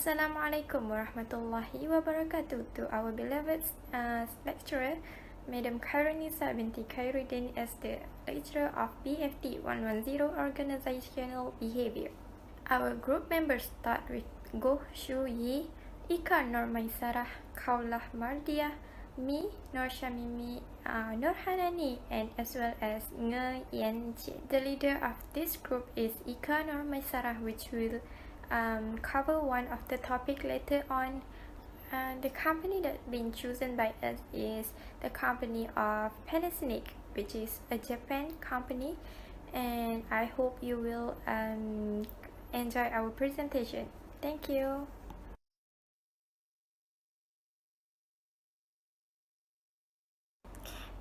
Assalamualaikum warahmatullahi wabarakatuh to our beloved lecturer, Madam Khairunisa binti Khairuddin as the lecturer of BFT110 Organizational Behavior. Our group members start with Goh Shu Yi, Ika Normaisarah, Kaulah Mardiah, me, Nur Shamimi, Nur Hanani, and as well as Nge Yen Jin. The leader of this group is Ika Normaisarah, which will cover one of the topic later on. The company that been chosen by us is the company of Panasonic, which is a Japan company, and I hope you will enjoy our presentation. Thank you.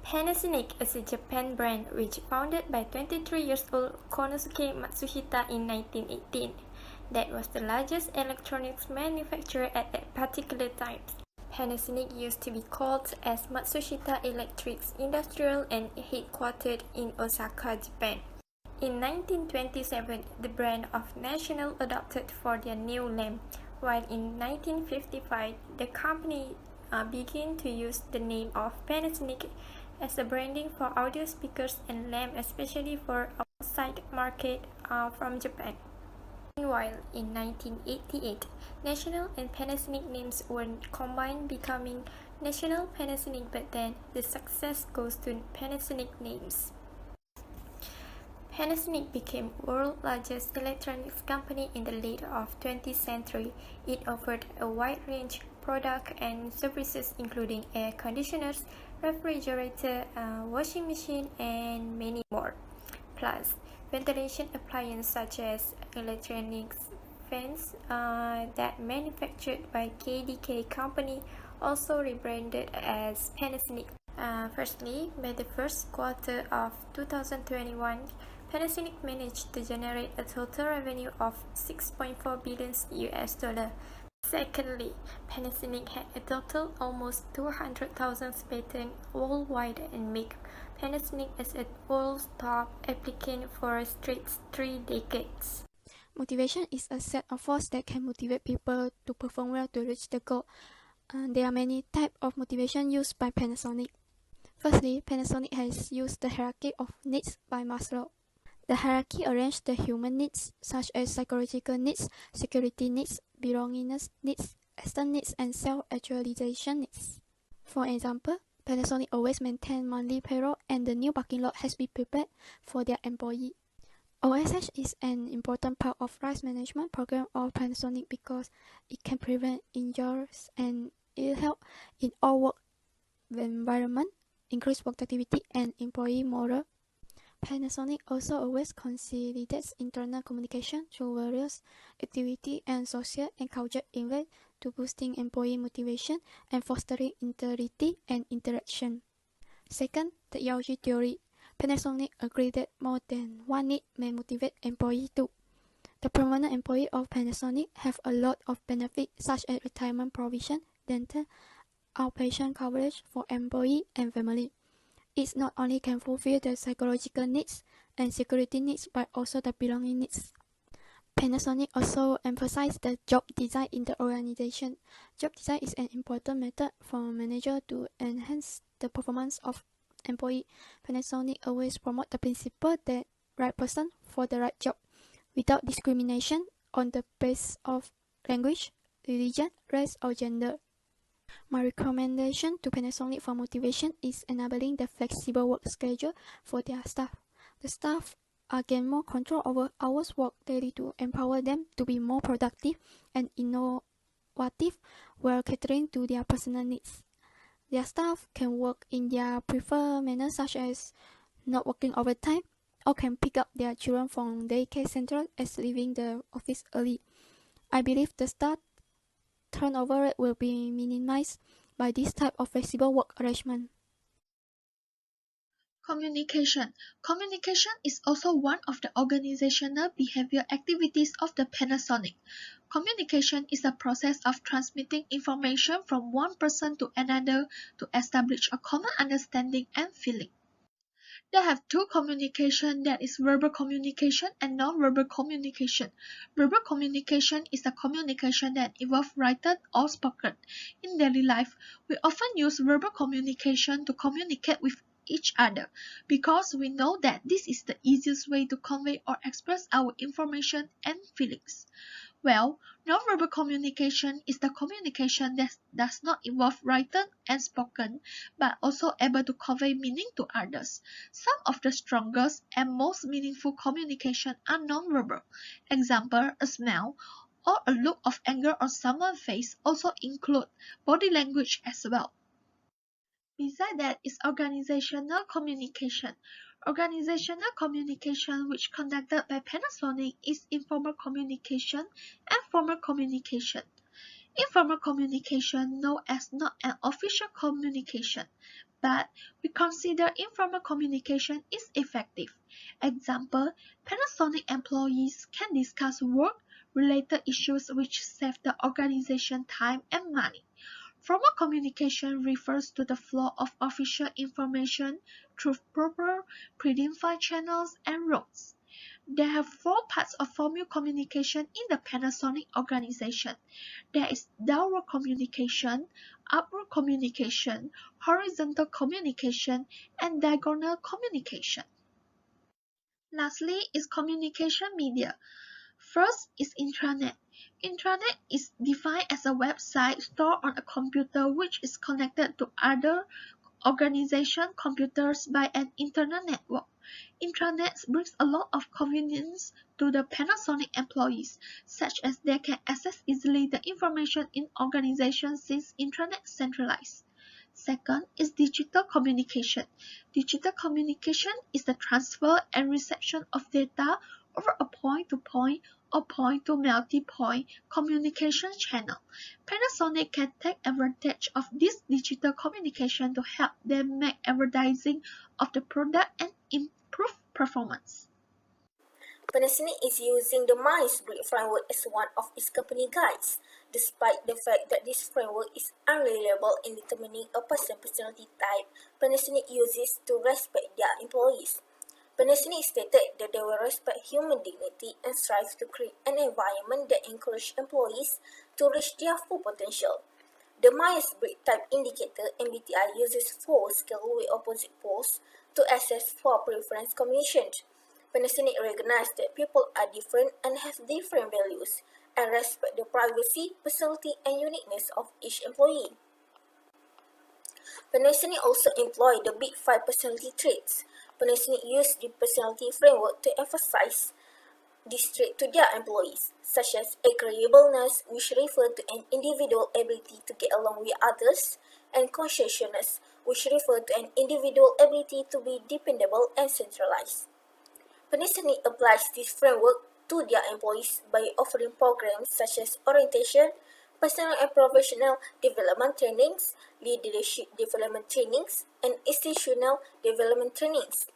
Panasonic is a Japan brand which founded by 23 years old Konosuke Matsushita in 1918. That was the largest electronics manufacturer at that particular time. Panasonic used to be called as Matsushita Electrics Industrial and headquartered in Osaka, Japan. In 1927, the brand of National adopted for their new lamp, while in 1955, the company began to use the name of Panasonic as a branding for audio speakers and lamp, especially for outside market from Japan. Meanwhile, in 1988, National and Panasonic names were combined, becoming National Panasonic, but then the success goes to Panasonic names. Panasonic became world's largest electronics company in the late of 20th century. It offered a wide range of products and services including air conditioners, refrigerator, washing machine, and many more. Plus, ventilation appliances such as electronics fans that manufactured by KDK company also rebranded as Panasonic. Firstly, by the first quarter of 2021, Panasonic managed to generate a total revenue of 6.4 billion US dollar. Secondly, Panasonic had a total almost 200,000 patents worldwide and make Panasonic as a world's top applicant for a straight 3 decades. Motivation is a set of force that can motivate people to perform well to reach the goal. There are many types of motivation used by Panasonic. Firstly, Panasonic has used the hierarchy of needs by Maslow. The hierarchy arranges the human needs such as psychological needs, security needs, belongingness needs, external needs, and self-actualization needs. For example, Panasonic always maintains monthly payroll and the new parking lot has been prepared for their employee. OSH is an important part of risk management program of Panasonic because it can prevent injuries and it helps in all work environment, increase productivity and employee morale. Panasonic also always consolidates internal communication through various activities and social and cultural events to boosting employee motivation and fostering integrity and interaction. Second, the ERG theory. Panasonic agreed that more than one need may motivate employees too. The permanent employees of Panasonic have a lot of benefits such as retirement provision, dental, outpatient coverage for employee and family. It not only can fulfill the psychological needs and security needs but also the belonging needs. Panasonic also emphasizes the job design in the organization. Job design is an important method for managers to enhance the performance of employees. Panasonic always promotes the principle that right person for the right job without discrimination on the basis of language, religion, race, or gender. My recommendation to Panasonic for motivation is enabling the flexible work schedule for their staff. The staff gain more control over hours worked daily to empower them to be more productive and innovative while catering to their personal needs. Their staff can work in their preferred manner such as not working overtime or can pick up their children from daycare center as leaving the office early. I believe the staff turnover rate will be minimized by this type of flexible work arrangement. Communication. Communication is also one of the organizational behavior activities of the Panasonic. Communication is a process of transmitting information from one person to another to establish a common understanding and feeling. They have two communication, that is verbal communication and non-verbal communication. Verbal communication is a communication that involves written or spoken. In daily life, we often use verbal communication to communicate with each other because we know that this is the easiest way to convey or express our information and feelings. Well, nonverbal communication is the communication that does not involve written and spoken, but also able to convey meaning to others. Some of the strongest and most meaningful communication are nonverbal. Example, a smile or a look of anger on someone's face also include body language as well. Beside that is organizational communication. Organizational communication, which conducted by Panasonic, is informal communication and formal communication. Informal communication, known as not an official communication, but we consider informal communication is effective. Example, Panasonic employees can discuss work-related issues which save the organization time and money. Formal communication refers to the flow of official information through proper predefined channels and routes. There are four parts of formal communication in the Panasonic organization. There is downward communication, upward communication, horizontal communication, and diagonal communication. Lastly is communication media. First is intranet. Intranet is defined as a website stored on a computer which is connected to other organization computers by an internal network. Intranets brings a lot of convenience to the Panasonic employees, such as they can access easily the information in organization since intranet centralized. Second is digital communication. Digital communication is the transfer and reception of data over a point-to-point or point-to-multipoint communication channel. Panasonic can take advantage of this digital communication to help them make advertising of the product and improve performance. Panasonic is using the Myers-Briggs framework as one of its company guides, despite the fact that this framework is unreliable in determining a person's personality type. Panasonic uses to respect their employees. Panasonic stated that they will respect human dignity and strive to create an environment that encourages employees to reach their full potential. The Myers-Briggs Type Indicator (MBTI) uses four scales with opposite poles to assess for preference combinations. Panasonic recognizes that people are different and have different values, and respect the privacy, personality, and uniqueness of each employee. Panasonic also employs the Big Five personality traits. Panasonic used the personality framework to emphasize this trait to their employees, such as agreeableness, which refers to an individual's ability to get along with others, and conscientiousness, which refers to an individual's ability to be dependable and centralized. Panasonic applies this framework to their employees by offering programs such as orientation, personal and professional development trainings, leadership development trainings, and institutional development trainings.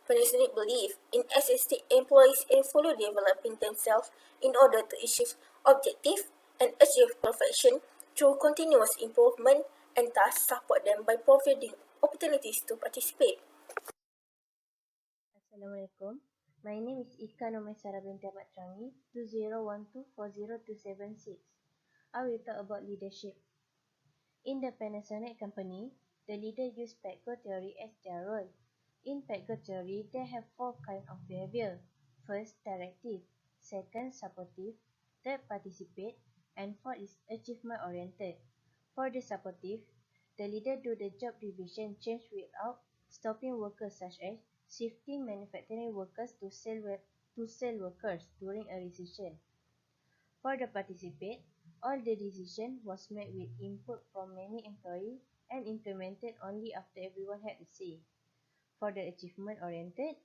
Panasonic believes in assisting employees in fully developing themselves in order to achieve objectives and achieve perfection through continuous improvement, and thus support them by providing opportunities to participate. Assalamualaikum. My name is Ika Nomaisara binti Ahmad Trangi, 2012402776. I will talk about leadership. In the Panasonic company, the leader use Petco theory as their role. In Petco theory, they have four kinds of behavior. First, directive. Second, supportive. Third, participate. And fourth is achievement oriented. For the supportive, the leader do the job division change without stopping workers, such as shifting manufacturing workers to sell workers during a recession. For the participate, all the decision was made with input from many employees and implemented only after everyone had a say. For the achievement oriented,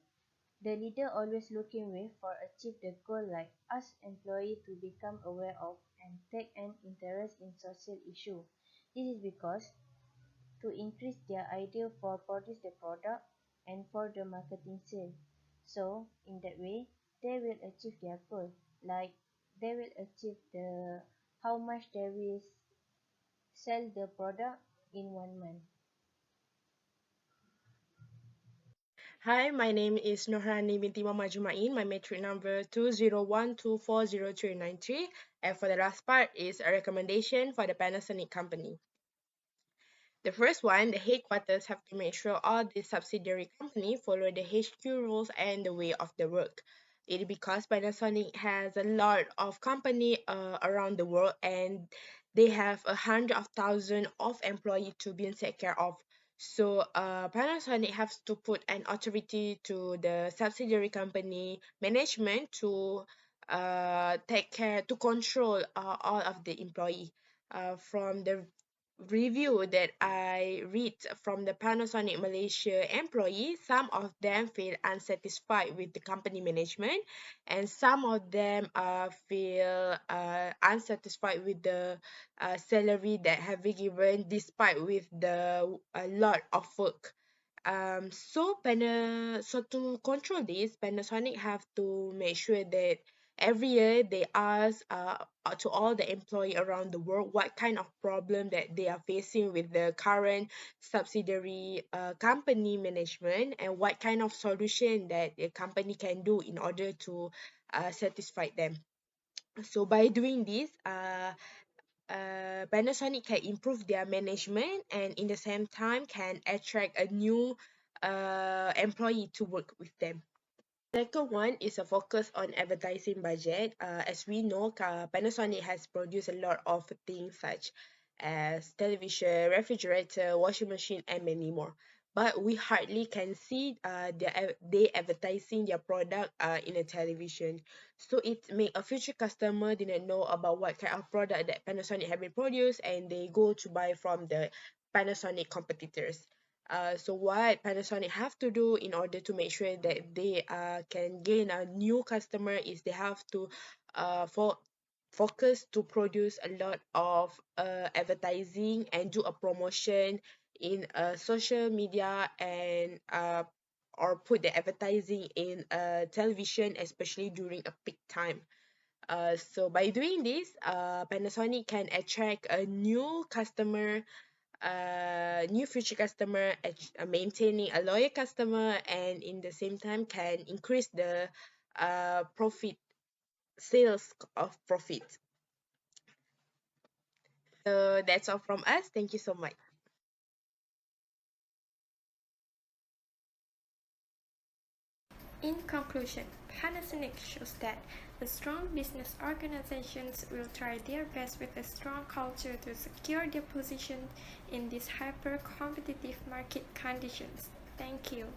the leader always looking way for achieve the goal, like ask employee to become aware of and take an interest in social issue. This is because to increase their idea for produce the product and for the marketing sale. So in that way, they will achieve their goal, like they will achieve the how much they will sell the product in 1 month. Hi, my name is Nohrani binti Muhammad Jumain. My metric number 201240393. And for the last part is a recommendation for the Panasonic company. The first one, the headquarters have to make sure all the subsidiary company follow the HQ rules and the way of the work. It because Panasonic has a lot of company around the world and they have 100,000 of employee to be taken care of. So Panasonic has to put an authority to the subsidiary company management to take care to control all of the employee. From the review that I read from the Panasonic Malaysia employees, some of them feel unsatisfied with the company management, and some of them feel unsatisfied with the salary that have been given, despite with the a lot of work. So to control this, Panasonic have to make sure that every year they ask to all the employee around the world what kind of problem that they are facing with the current subsidiary company management, and what kind of solution that the company can do in order to satisfy them. So by doing this, Panasonic can improve their management and in the same time can attract a new employee to work with them. Second one is a focus on advertising budget. As we know, Panasonic has produced a lot of things such as television, refrigerator, washing machine, and many more. But we hardly can see they advertising their product in a television. So it make a future customer didn't know about what kind of product that Panasonic have been produced, and they go to buy from the Panasonic competitors. So what Panasonic have to do in order to make sure that they can gain a new customer is they have to focus to produce a lot of advertising and do a promotion in social media, and or put the advertising in television, especially during a peak time. So by doing this, Panasonic can attract a new future customer, maintaining a loyal customer, and in the same time can increase the profit sales of profit. So that's all from us. Thank you so much. In conclusion, Panasonic shows that a strong business organizations will try their best with a strong culture to secure their position in these hyper-competitive market conditions. Thank you.